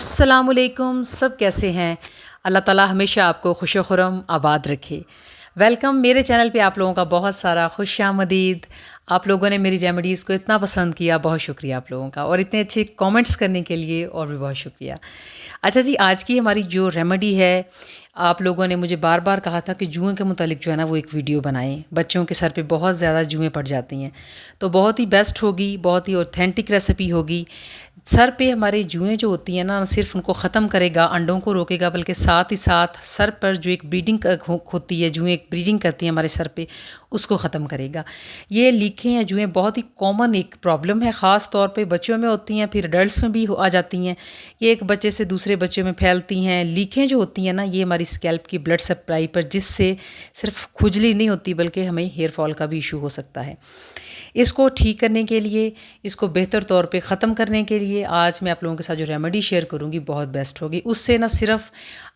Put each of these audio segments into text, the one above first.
अस्सलामुअलैकुम। सब कैसे हैं? अल्लाह ताला हमेशा आपको खुश खुरम आबाद रखे। वेलकम मेरे चैनल पे आप लोगों का बहुत सारा खुशामदीद। आप लोगों ने मेरी रेमेडीज़ को इतना पसंद किया, बहुत शुक्रिया आप लोगों का, और इतने अच्छे कमेंट्स करने के लिए और भी बहुत शुक्रिया। अच्छा जी, आज की हमारी जो रेमेडी है, आप लोगों ने मुझे बार-बार कहा था कि जुएँ के मुतालिक जो है ना वो एक वीडियो बनाएँ। बच्चों के सर पे बहुत ज़्यादा जुएँ पड़ जाती हैं, तो बहुत ही बेस्ट होगी, बहुत ही ऑथेंटिक रेसिपी होगी। सर पे हमारे जुएँ जो होती हैं ना सिर्फ़ उनको ख़त्म करेगा, अंडों को रोकेगा, बल्कि साथ ही साथ सर पर जो एक ब्रीडिंग होती है, जुएँ एक ब्रीडिंग करती हैं हमारे सर पे, उसको ख़त्म करेगा। ये लीखें या जुएँ बहुत ही कॉमन एक प्रॉब्लम है, ख़ास तौर पे बच्चों में होती हैं, फिर एडल्ट्स में भी आ जाती हैं। ये एक बच्चे से दूसरे बच्चे में फैलती हैं। लीखें जो होती हैं ना, ये हमारी स्कैल्प की ब्लड सप्लाई पर, जिससे सिर्फ खुजली नहीं होती बल्कि हमें हेयर फॉल का भी इशू हो सकता है। इसको ठीक करने के लिए, इसको बेहतर तौर पे ख़त्म करने के लिए आज मैं आप लोगों के साथ जो रेमेडी शेयर करूँगी बहुत बेस्ट होगी। उससे ना सिर्फ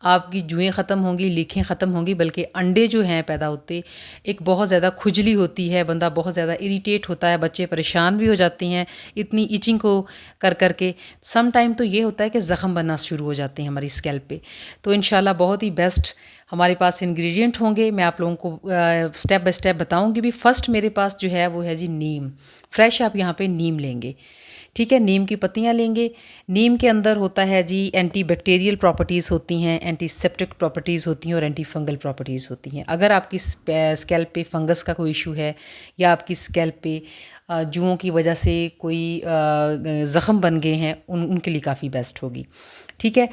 आपकी जुएँ ख़त्म होंगी, लीखें ख़त्म होंगी, बल्कि अंडे जो हैं पैदा होते, एक बहुत ज़्यादा खुजली होती है, बंदा बहुत ज़्यादा इरिटेट होता है, बच्चे परेशान भी हो जाते हैं इतनी इचिंग को कर के। सम टाइम तो ये होता है कि ज़ख़म बनना शुरू हो जाते हैं हमारी स्कैल्प पे। तो इंशाल्लाह बहुत ही बेस्ट हमारे पास इंग्रेडिएंट होंगे। मैं आप लोगों को स्टेप बाय स्टेप बताऊंगी भी। फर्स्ट मेरे पास जो है वो है जी नीम। फ्रेश आप यहाँ पे नीम लेंगे, ठीक है। नीम की पत्तियाँ लेंगे। नीम के अंदर होता है जी एंटी बैक्टीरियल प्रॉपर्टीज़ होती हैं, एंटीसेप्टिक प्रॉपर्टीज़ होती हैं और एंटी फंगल प्रॉपर्टीज़ होती हैं। अगर आपकी स्कैल्प पे फंगस का कोई इशू है या आपकी स्कैल्प पे जुओं की वजह से कोई ज़ख़म बन गए हैं, उनके लिए काफ़ी बेस्ट होगी, ठीक है।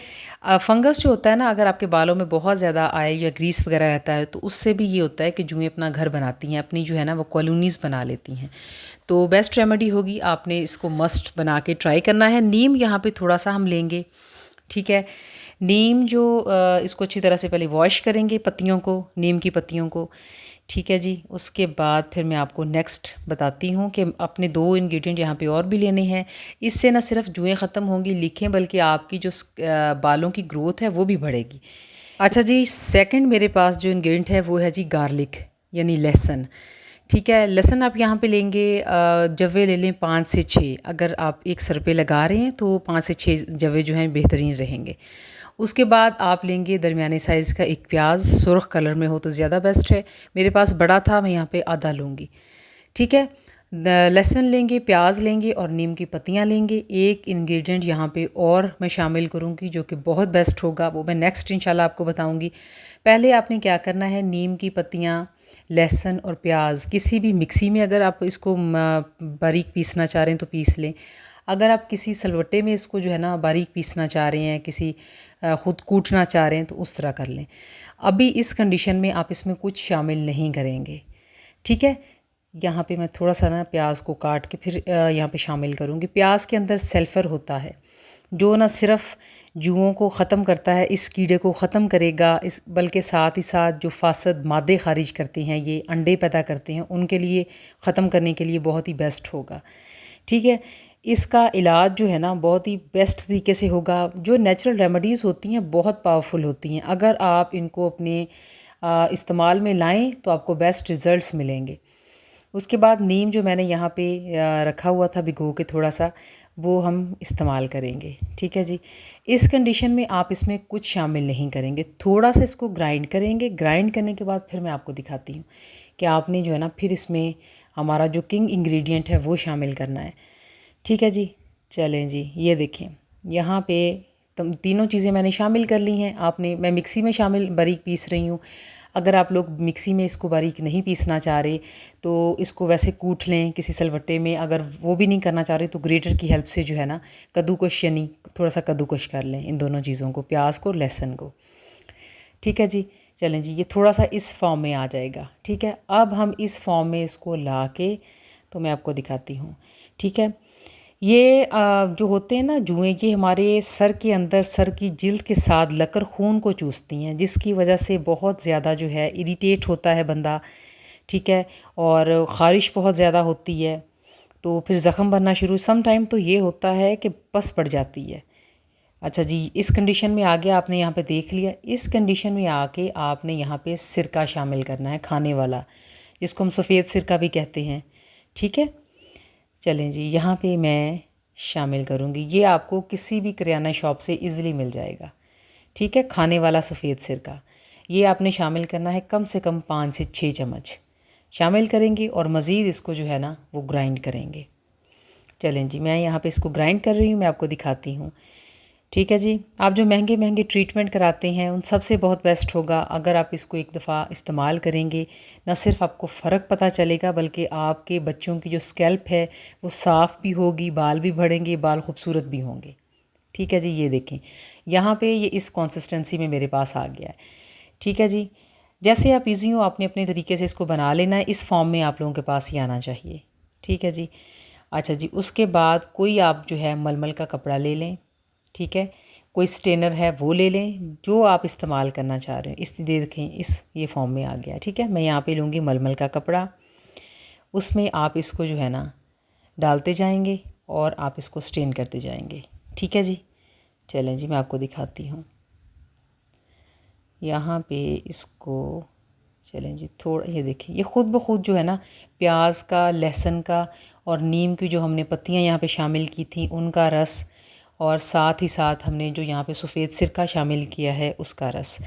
फंगस जो होता है ना, अगर आपके बालों में बहुत ज़्यादा ऑयल या ग्रीस वगैरह रहता है तो उससे भी ये होता है कि जुएँ अपना घर बनाती हैं, अपनी जो है ना वो कॉलोनीज़ बना लेती हैं। तो बेस्ट रेमेडी होगी, आपने इसको मस्ट बना के ट्राई करना है। नीम यहाँ पे थोड़ा सा हम लेंगे, ठीक है। नीम जो इसको अच्छी तरह से पहले वॉश करेंगे पत्तियों को, नीम की पत्तियों को, ठीक है जी। उसके बाद फिर मैं आपको नेक्स्ट बताती हूँ कि अपने 2 इंग्रेडिएंट यहाँ पे और भी लेने हैं। इससे ना सिर्फ जुएँ ख़त्म होंगी, लीखें, बल्कि आपकी जो बालों की ग्रोथ है वो भी बढ़ेगी। अच्छा जी, सेकंड मेरे पास जो इंग्रेडिएंट है वो है जी गार्लिक, यानी लहसुन, ठीक है। लहसुन आप यहाँ पे लेंगे, जवे ले लें 5 से 6। अगर आप एक सर पे लगा रहे हैं तो 5 से 6 जवे जो हैं बेहतरीन रहेंगे। उसके बाद आप लेंगे दरमियाने साइज़ का एक प्याज, सुर्ख कलर में हो तो ज़्यादा बेस्ट है। मेरे पास बड़ा था, मैं यहाँ पे आधा लूँगी, ठीक है। लहसुन लेंगे, प्याज लेंगे और नीम की पत्तियाँ लेंगे। एक इंग्रेडिएंट यहाँ पे और मैं शामिल करूँगी जो कि बहुत बेस्ट होगा, वो मैं नेक्स्ट इंशाल्लाह आपको बताऊँगी। पहले आपने क्या करना है, नीम की पत्तियाँ, लहसुन और प्याज किसी भी मिक्सी में, अगर आप इसको बारीक पीसना चाह रहे हैं तो पीस लें। अगर आप किसी सलवट्टे में इसको जो है ना बारीक पीसना चाह रहे हैं, किसी ख़ुद कूटना चाह रहे हैं तो उस तरह कर लें। अभी इस कंडीशन में आप इसमें कुछ शामिल नहीं करेंगे, ठीक है। यहाँ पे मैं थोड़ा सा ना प्याज को काट के फिर यहाँ पे शामिल करूँगी। प्याज के अंदर सल्फ़र होता है जो ना सिर्फ जुओं को ख़त्म करता है, इस कीड़े को ख़त्म करेगा, इस बल्कि साथ ही साथ जो फासद मादे ख़ारिज करते हैं, ये अंडे पैदा करते हैं, उनके लिए ख़त्म करने के लिए बहुत ही बेस्ट होगा, ठीक है। इसका इलाज जो है ना बहुत ही बेस्ट तरीके से होगा। जो नेचुरल रेमेडीज़ होती हैं बहुत पावरफुल होती हैं, अगर आप इनको अपने इस्तेमाल में लाएं तो आपको बेस्ट रिज़ल्ट्स मिलेंगे। उसके बाद नीम जो मैंने यहाँ पे रखा हुआ था भिगो के थोड़ा सा, वो हम इस्तेमाल करेंगे, ठीक है जी। इस कंडीशन में आप इसमें कुछ शामिल नहीं करेंगे, थोड़ा सा इसको ग्राइंड करेंगे। ग्राइंड करने के बाद फिर मैं आपको दिखाती हूँ कि आपने जो है ना फिर इसमें हमारा जो किंग इंग्रेडिएंट है वो शामिल करना है, ठीक है जी। चलें जी, ये देखें यहाँ पे तीनों चीज़ें मैंने शामिल कर ली हैं। आपने, मैं मिक्सी में शामिल बारीक पीस रही हूँ। अगर आप लोग मिक्सी में इसको बारीक नहीं पीसना चाह रहे तो इसको वैसे कूट लें किसी सलवट्टे में। अगर वो भी नहीं करना चाह रहे तो ग्रेटर की हेल्प से जो है ना कद्दूकश, यानी थोड़ा सा कद्दूकश कर लें इन दोनों चीज़ों को, प्याज को, लहसुन को, ठीक है जी। चलें जी, ये थोड़ा सा इस फॉर्म में आ जाएगा, ठीक है। अब हम इस फॉर्म में इसको ला के तो मैं आपको दिखाती हूँ, ठीक है। ये जो होते हैं ना जुएँ, ये हमारे सर के अंदर, सर की जिल्द के साथ लगकर खून को चूसती हैं, जिसकी वजह से बहुत ज़्यादा जो है इरिटेट होता है बंदा, ठीक है। और ख़ारिश बहुत ज़्यादा होती है, तो फिर ज़ख़म बनना शुरू। सम टाइम तो ये होता है कि पस पड़ जाती है। अच्छा जी, इस कंडीशन में आ गया, आपने यहाँ पे देख लिया। इस कंडीशन में आके आपने यहाँ पे सिरका शामिल करना है, खाने वाला, जिसको हम सफ़ेद सिरका भी कहते हैं, ठीक है। चलें जी, यहाँ पे मैं शामिल करूँगी। ये आपको किसी भी किराना शॉप से ईज़िली मिल जाएगा। ठीक है, खाने वाला सफ़ेद सिरका ये आपने शामिल करना है, कम से कम 5 से 6 चम्मच शामिल करेंगे और मज़ीद इसको जो है ना वो ग्राइंड करेंगे। चलें जी, मैं यहाँ पे इसको ग्राइंड कर रही हूँ, मैं आपको दिखाती हूँ। ठीक है जी, आप जो महंगे महंगे ट्रीटमेंट कराते हैं उन सब से बहुत बेस्ट होगा अगर आप इसको एक दफ़ा इस्तेमाल करेंगे। ना सिर्फ आपको फ़र्क पता चलेगा बल्कि आपके बच्चों की जो स्कैल्प है वो साफ़ भी होगी, बाल भी बढ़ेंगे, बाल खूबसूरत भी होंगे। ठीक है जी, ये देखें यहाँ पे ये इस कंसिस्टेंसी में मेरे पास आ गया है। ठीक है जी, जैसे आप ईज़ी हो आपने अपने तरीके से इसको बना लेना है। इस फॉर्म में आप लोगों के पास ही आना चाहिए। ठीक है जी। अच्छा जी, उसके बाद कोई आप जो है मलमल का कपड़ा ले लें। ठीक है, कोई स्टेनर है वो ले लें, जो आप इस्तेमाल करना चाह रहे हैं। इस देखें इस ये फॉर्म में आ गया। ठीक है, मैं यहाँ पे लूँगी मलमल का कपड़ा, उसमें आप इसको जो है ना डालते जाएंगे और आप इसको स्टेन करते जाएंगे। ठीक है जी, चलें जी मैं आपको दिखाती हूँ। यहाँ पे इसको चलें जी थोड़ा, ये देखिए ये ख़ुद ब खुद जो है ना प्याज का, लहसुन का और नीम की जो हमने पत्तियाँ यहाँ पे शामिल की थी उनका रस, और साथ ही साथ हमने जो यहाँ पे सफ़ेद सिरका शामिल किया है उसका रस,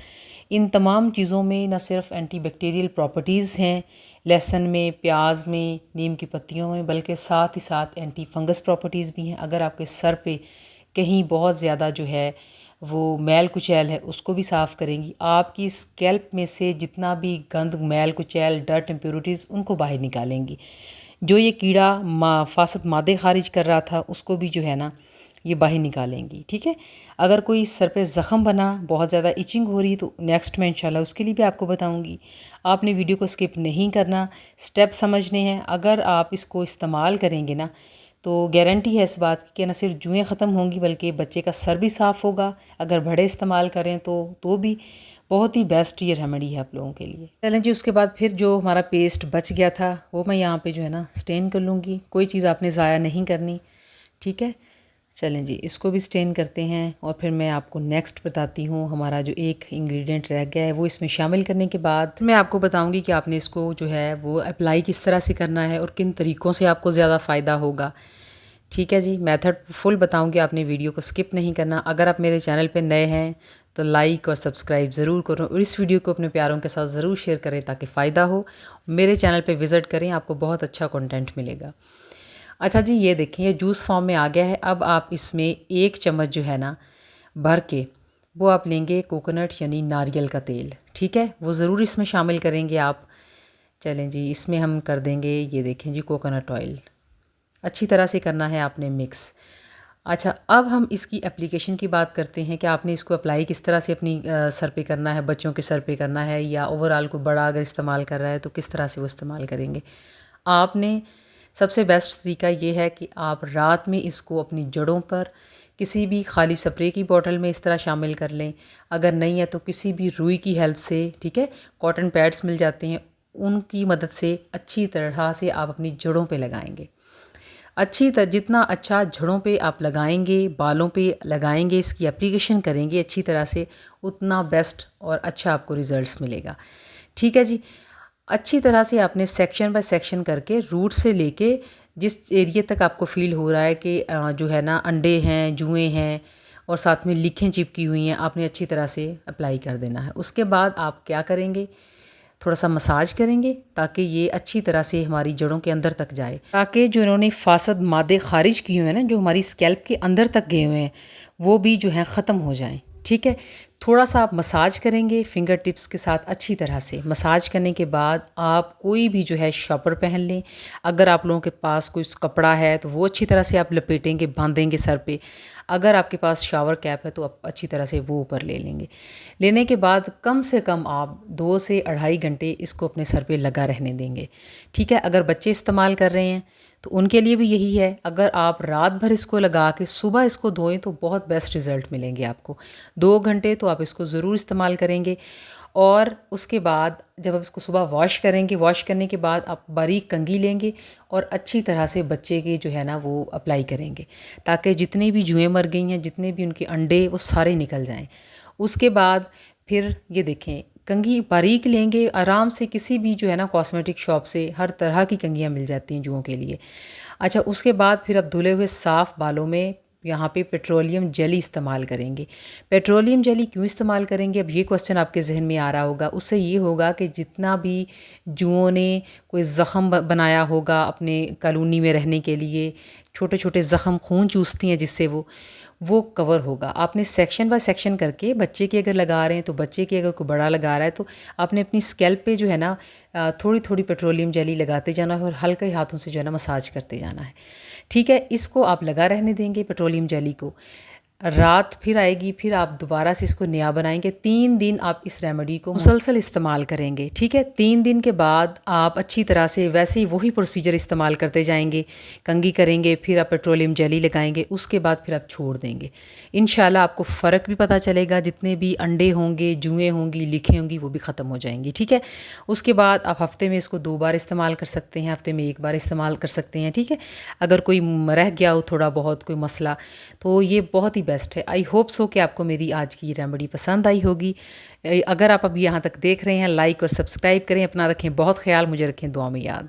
इन तमाम चीज़ों में न सिर्फ एंटीबैक्टीरियल प्रॉपर्टीज़ हैं लहसुन में, प्याज में, नीम की पत्तियों में, बल्कि साथ ही साथ एंटी फंगस प्रॉपर्टीज़ भी हैं। अगर आपके सर पे कहीं बहुत ज़्यादा जो है वो मैल कुचैल है उसको भी साफ़ करेंगी। आपकी स्कैल्प में से जितना भी गंद, मैल कुचैल, डर्ट, इम्प्योरिटीज़ उनको बाहर निकालेंगी। जो ये कीड़ा फासद मादे खारिज कर रहा था उसको भी जो है ना ये बाहर निकालेंगी। ठीक है, अगर कोई सर पे ज़ख़म बना, बहुत ज़्यादा इचिंग हो रही है तो नेक्स्ट में इंशाल्लाह उसके लिए भी आपको बताऊंगी। आपने वीडियो को स्किप नहीं करना, स्टेप समझने हैं। अगर आप इसको इस्तेमाल करेंगे ना तो गारंटी है इस बात की कि न सिर्फ जुएँ ख़त्म होंगी बल्कि बच्चे का सर भी साफ़ होगा। अगर बड़े इस्तेमाल करें तो भी बहुत ही बेस्ट ये रेमेडी है आप लोगों के लिए। चलें जी, उसके बाद फिर जो हमारा पेस्ट बच गया था वो मैं यहाँ पे जो है ना स्टेन कर लूँगी। कोई चीज़ आपने ज़ाया नहीं करनी। ठीक है, चलें जी इसको भी स्टेन करते हैं और फिर मैं आपको नेक्स्ट बताती हूँ। हमारा जो एक इंग्रेडिएंट रह गया है वो इसमें शामिल करने के बाद मैं आपको बताऊँगी कि आपने इसको जो है वो अप्लाई किस तरह से करना है और किन तरीक़ों से आपको ज़्यादा फ़ायदा होगा। ठीक है जी, मेथड फुल बताऊँगी, आपने वीडियो को स्किप नहीं करना। अगर आप मेरे चैनल पर नए हैं तो लाइक और सब्सक्राइब ज़रूर करो और इस वीडियो को अपने प्यारों के साथ ज़रूर शेयर करें ताकि फ़ायदा हो। मेरे चैनल पे विज़िट करें, आपको बहुत अच्छा कंटेंट मिलेगा। अच्छा जी, ये देखें ये जूस फॉर्म में आ गया है। अब आप इसमें 1 चम्मच जो है ना भर के वो आप लेंगे कोकोनट यानी नारियल का तेल। ठीक है, वो ज़रूर इसमें शामिल करेंगे आप। चलें जी, इसमें हम कर देंगे, ये देखें जी कोकोनट ऑयल अच्छी तरह से करना है आपने मिक्स। अच्छा, अब हम इसकी एप्लीकेशन की बात करते हैं कि आपने इसको अप्लाई किस तरह से अपनी सर पे करना है, बच्चों के सर पे करना है या ओवरऑल कोई बड़ा अगर इस्तेमाल कर रहा है तो किस तरह से वो इस्तेमाल करेंगे। आपने सबसे बेस्ट तरीका ये है कि आप रात में इसको अपनी जड़ों पर किसी भी खाली स्प्रे की बोतल में इस तरह शामिल कर लें। अगर नहीं है तो किसी भी रुई की हेल्प से, ठीक है, कॉटन पैड्स मिल जाते हैं, उनकी मदद से अच्छी तरह से आप अपनी जड़ों पे लगाएंगे। जितना अच्छा जड़ों पे आप लगाएंगे, बालों पे लगाएंगे, इसकी एप्लीकेशन करेंगे अच्छी तरह से, उतना बेस्ट और अच्छा आपको रिज़ल्ट्स मिलेगा। ठीक है जी, अच्छी तरह से आपने सेक्शन बाय सेक्शन करके रूट से लेके जिस एरिया तक आपको फ़ील हो रहा है कि जो है ना अंडे हैं, जुएँ हैं और साथ में लीखें चिपकी हुई हैं, आपने अच्छी तरह से अप्लाई कर देना है। उसके बाद आप क्या करेंगे, थोड़ा सा मसाज करेंगे ताकि ये अच्छी तरह से हमारी जड़ों के अंदर तक जाए, ताकि जो इन्होंने फासद मादे खारिज किए हुए हैं ना, जो हमारी स्कैल्प के अंदर तक गए हुए हैं, वो भी जो है ख़त्म हो जाएं। ठीक है, थोड़ा सा आप मसाज करेंगे फिंगर टिप्स के साथ अच्छी तरह से। मसाज करने के बाद आप कोई भी जो है शॉपर पहन लें। अगर आप लोगों के पास कोई कपड़ा है तो वो अच्छी तरह से आप लपेटेंगे, बांधेंगे सर पे। अगर आपके पास शावर कैप है तो आप अच्छी तरह से वो ऊपर ले लेंगे। लेने के बाद कम से कम आप 2 से 2.5 घंटे इसको अपने सर पे लगा रहने देंगे। ठीक है, अगर बच्चे इस्तेमाल कर रहे हैं तो उनके लिए भी यही है। अगर आप रात भर इसको लगा के सुबह इसको धोएं तो बहुत बेस्ट रिज़ल्ट मिलेंगे आपको। 2 घंटे तो आप इसको ज़रूर इस्तेमाल करेंगे और उसके बाद जब आप इसको सुबह वॉश करेंगे, वॉश करने के बाद आप बारीक कंघी लेंगे और अच्छी तरह से बच्चे के जो है ना वो अप्लाई करेंगे, ताकि जितनी भी जुएँ मर गई हैं, जितने भी उनके अंडे, वो सारे निकल जाएं। उसके बाद फिर ये देखें कंघी बारीक लेंगे, आराम से किसी भी जो है ना कॉस्मेटिक शॉप से हर तरह की कंघियाँ मिल जाती हैं जुओं के लिए। अच्छा, उसके बाद फिर अब धुले हुए साफ़ बालों में यहाँ पे पेट्रोलियम जेली इस्तेमाल करेंगे। पेट्रोलियम जेली क्यों इस्तेमाल करेंगे? अब ये क्वेश्चन आपके ज़हन में आ रहा होगा। उससे ये होगा कि जितना भी जुओं ने कोई ज़ख़म बनाया होगा अपने कॉलोनी में रहने के लिए, छोटे-छोटे ज़ख़म खून चूसती हैं जिससे वो कवर होगा। आपने सेक्शन बाय सेक्शन करके, बच्चे की अगर लगा रहे हैं तो बच्चे की, अगर कोई बड़ा लगा रहा है तो आपने अपनी स्कैल्प पे जो है ना थोड़ी-थोड़ी पेट्रोलियम जेली लगाते जाना है और हल्के हाथों से जो है ना मसाज करते जाना है। ठीक है, इसको आप लगा रहने देंगे पेट्रोलियम जेली को। रात फिर आएगी, फिर आप दोबारा से इसको नया बनाएँगे। 3 दिन आप इस रेमेडी को मुसलसल इस्तेमाल करेंगे, ठीक है? 3 दिन के बाद आप अच्छी तरह से वैसे ही वही प्रोसीजर इस्तेमाल करते जाएँगे। कंघी करेंगे, फिर आप पेट्रोलियम जेली लगाएँगे, उसके बाद फिर आप छोड़ देंगे। इंशाल्लाह आपको फ़र्क भी पता चलेगा, जितने भी अंडे होंगे, जुएँ होंगी, लिखें होंगी, वो भी ख़त्म हो जाएँगी, ठीक है? उसके बाद आप हफ़्ते में इसको 2 बार इस्तेमाल कर सकते हैं, हफ़्ते में 1 बार इस्तेमाल कर सकते हैं, ठीक है? अगर कोई रह गया हो थोड़ा बहुत कोई मसला, तो ये बहुत ही बेस्ट है। आई होप सो कि आपको मेरी आज की ये रेमेडी पसंद आई होगी। अगर आप अभी यहाँ तक देख रहे हैं, लाइक और सब्सक्राइब करें। अपना रखें बहुत ख़्याल, मुझे रखें दुआ में याद।